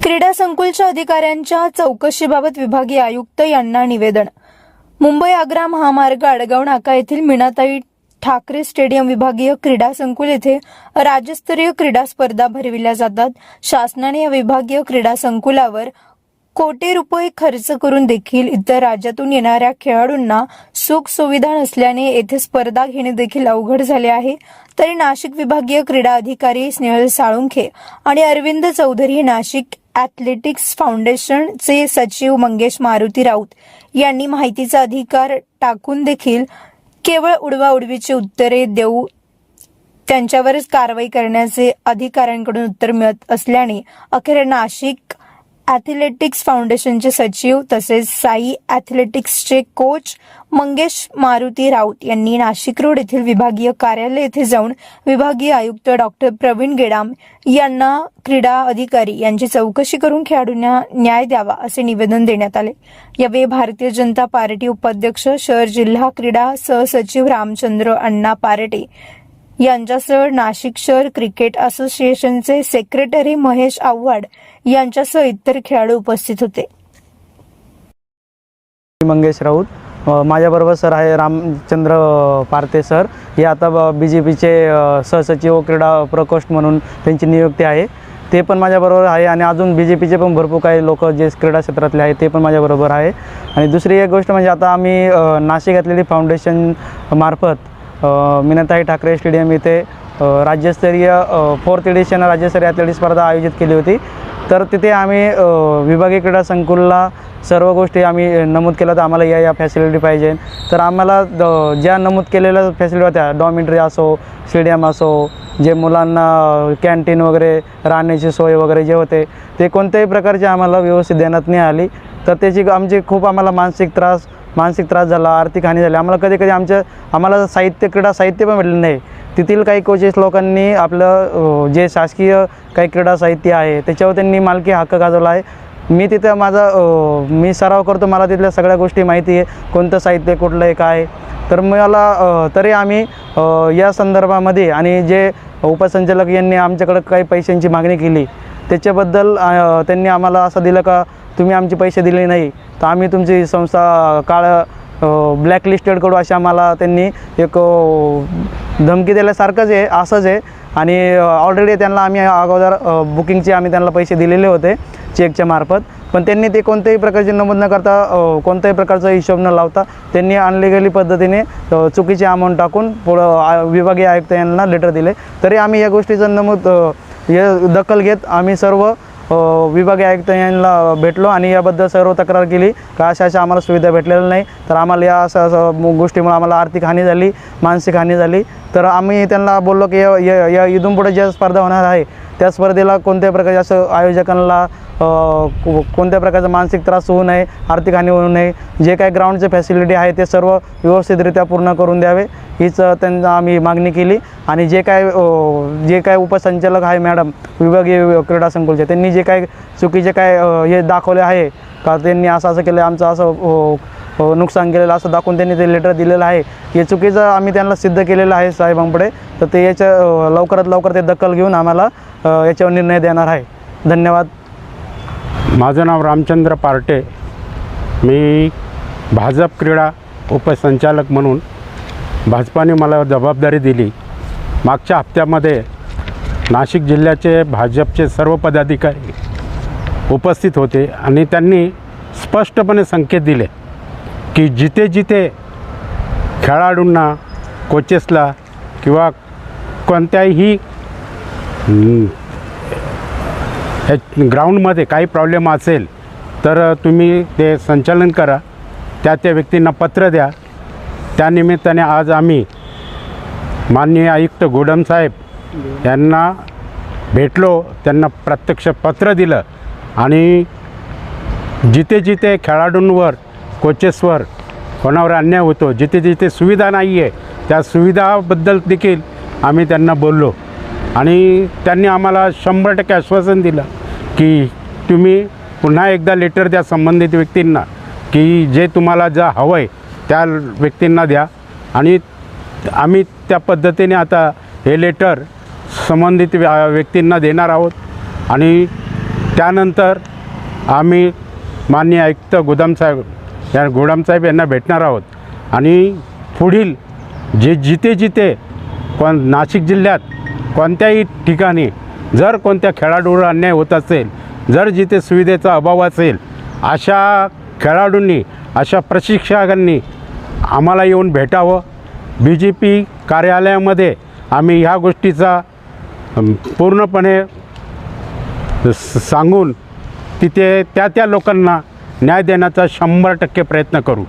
क्रीडा संकुलच्या अधिकाऱ्यांच्या चौकशीबाबत विभागीय आयुक्त यांना निवेदन। मुंबई आग्रा महामार्ग आडगाव नाका येथील मीनाताई ठाकरे स्टेडियम विभागीय क्रीडा संकुल येथे राज्यस्तरीय क्रीडा स्पर्धा भरविल्या जातात। शासनाने या विभागीय क्रीडा संकुलावर कोटी रुपये खर्च करून देखील इतर राज्यातून येणाऱ्या खेळाडूंना सुख सुविधा नसल्याने येथे स्पर्धा घेणे देखील अवघड झाले आहे। तरी नाशिक विभागीय क्रीडा अधिकारी स्नेहल साळुंखे आणि अरविंद चौधरी, नाशिक ॲथलेटिक्स फाउंडेशनचे सचिव मंगेश मारुती राऊत यांनी माहितीचा अधिकार टाकून देखील केवळ उडवाउडवीची उत्तरे देऊ त्यांच्यावरच कारवाई करण्याचे अधिकाऱ्यांकडून उत्तर मिळत असल्याने अखेर नाशिक ॲथलेटिक्स फाउंडेशनचे सचिव तसेच साई ॲथलेटिक्सचे कोच मंगेश मारुती राऊत यांनी नाशिक रोड येथील विभागीय कार्यालय येथे जाऊन विभागीय आयुक्त डॉक्टर प्रवीण गेडाम यांना क्रीडा अधिकारी यांची चौकशी करून खेळाडूंना न्याय द्यावा असे निवेदन देण्यात आले। यावेळी भारतीय जनता पार्टी उपाध्यक्ष शहर जिल्हा क्रीडा सहसचिव रामचंद्र अण्णा पारटे यांच्यासह नाशिक शहर क्रिकेट असोसिएशनचे सेक्रेटरी महेश आव्हाड यांच्यासह इतर खेळाडू उपस्थित होते। मंगेश राऊत माझ्याबरोबर सर आहे रामचंद्र पारटे सर, हे आता बीजेपीचे सहसचिव क्रीडा प्रकोष्ठ म्हणून त्यांची नियुक्ती आहे, ते पण माझ्याबरोबर आहे। आणि अजून बीजेपीचे पण भरपूर काही लोक जे क्रीडा क्षेत्रातले आहेत ते पण माझ्याबरोबर आहे। आणि दुसरी एक गोष्ट म्हणजे आता आम्ही नाशिक ॲथलेटिक्स फाउंडेशन मार्फत मीनाताई ठाकरे स्टेडियम येथे राज्यस्तरीय 4th एडिशन राज्यस्तरीय ॲथलेटिक्स स्पर्धा आयोजित केली होती। तर तिथे आम्ही विभागीय क्रीडा संकुलला सर्व गोष्टी आम्ही नमूद केलं तर आम्हाला या फॅसिलिटी पाहिजे। तर आम्हाला ज्या नमूद केलेल्या फॅसिलिटी होत्या, डॉमिटरी असो, स्टेडियम असो, जे मुलांना कॅन्टीन वगैरे, राहण्याची सोय वगैरे जे होते ते कोणत्याही प्रकारचे आम्हाला व्यवस्थित देण्यात नाही आली। तर त्याची आमची खूप आम्हाला मानसिक त्रास झाला, आर्थिक हानी झाली। आम्हाला कधी आम्हाला क्रीडा साहित्य पण भेटलं नाही। तेथील काही कोचेस लोकांनी आपलं जे शासकीय काही क्रीडा साहित्य आहे त्याच्यावर त्यांनी मालकी हक्क गाजवला आहे। मी तिथं मी सराव करतो, मला तिथल्या सगळ्या गोष्टी माहिती आहे, कोणतं साहित्य कुठलं आहे काय। तर मला तरी आम्ही या संदर्भामध्ये आणि जे उपसंचालक यांनी आमच्याकडे काही पैशांची मागणी केली त्याच्याबद्दल त्यांनी आम्हाला असं दिलं का तुम्ही आमचे पैसे दिले नाही तर आम्ही तुमची संस्था ब्लॅकलिस्टेड करू, अशी आम्हाला त्यांनी एक धमकी दिल्यासारखंच आहे, असंच आहे। आणि ऑलरेडी त्यांना आम्ही अगोदर बुकिंगचे आम्ही त्यांना पैसे दिलेले होते चेकच्या मार्फत, पण त्यांनी ते कोणत्याही प्रकारची नमूद न करता कोणत्याही प्रकारचा हिशोब न लावता त्यांनी अनलिगली पद्धतीने चुकीचे अमाऊंट टाकून पुढं विभागीय आयुक्त यांना लेटर दिले। तरी आम्ही या गोष्टीचं दखल घेत आम्ही सर्व विभागीय आयुक्त यांना भेटलो आणि याबद्दल सर्व तक्रार केली का अशा आम्हाला सुविधा भेटलेल्या नाही, तर आम्हाला या असं गोष्टीमुळे आम्हाला आर्थिक हानी झाली, मानसिक हानी झाली। तर आम्ही त्यांना बोललो की या इथून पुढे ज्या स्पर्धा होणार आहे त्या स्पर्धेला कोणत्याही प्रकारचे असं आयोजकांना कोणत्या प्रकारचा मानसिक त्रास होऊ नये, आर्थिक हानी होऊ नये, जे काही ग्राउंडचे फॅसिलिटी आहे ते सर्व व्यवस्थितरित्या पूर्ण करून द्यावे हीच त्यांना आम्ही मागणी केली। आणि जे काय उपसंचालक आहे मॅडम विभागीय क्रीडा संकुलचे, त्यांनी जे काय चुकीचे काय हे दाखवले आहे का त्यांनी असं केलं, आमचं असं नुकसान केलेलं असं दाखवून त्यांनी ते लेटर दिलेलं आहे, हे चुकीचं आम्ही त्यांना सिद्ध केलेलं आहे साहेबांपुढे। तर ते याच्या लवकरात लवकर ते दखल घेऊन आम्हाला याच्यावर निर्णय देणार आहे। धन्यवाद। माझं नाव रामचंद्र पारटे, मी भाजप क्रीडा उपसंचालक म्हणून भाजपाने मला जबाबदारी दिली। मागच्या हप्त्यामध्ये नाशिक जिल्ह्याचे भाजपचे सर्व पदाधिकारी उपस्थित होते आणि त्यांनी स्पष्टपणे संकेत दिले की जिथे जिथे खेळाडूंना, कोचेसला किंवा कोणत्याही ग्राउंडमध्ये काही प्रॉब्लेम असेल तर तुम्ही ते संचालन करा, त्या व्यक्तींना पत्र द्या। त्यानिमित्ताने आज आम्ही माननीय आयुक्त गोडम साहेब यांना भेटलो, त्यांना प्रत्यक्ष पत्र दिलं आणि जिथे जिथे खेळाडूंवर, कोचेसवर कोणावर अन्याय होतो, जिथे जिथे सुविधा नाही आहे त्या सुविधाबद्दल देखील आम्ही त्यांना बोललो आणि त्यांनी आम्हाला 100% आश्वासन दिलं की तुम्ही पुन्हा एकदा लेटर द्या संबंधित व्यक्तींना की जे तुम्हाला जे हवं आहे त्या व्यक्तींना द्या। आणि आम्ही त्या पद्धतीने आता हे लेटर संबंधित व्यक्तींना देणार आहोत आणि त्यानंतर आम्ही माननीय आयुक्त गोदामसाहेब यांना भेटणार आहोत आणि पुढील जिथे नाशिक जिल्ह्यात कोणत्याही ठिकाणी जर कोणत्या खेळाडूवर अन्याय होत असेल, जर जिथे सुविधेचा अभाव असेल, अशा खेळाडूंनी, अशा प्रशिक्षकांनी आम्हाला येऊन भेटावं. BJP कार्यालयामध्ये आम्ही ह्या गोष्टीचा पूर्णपणे सांगून तिथे त्या लोकांना न्याय देण्याचा 100% प्रयत्न करू.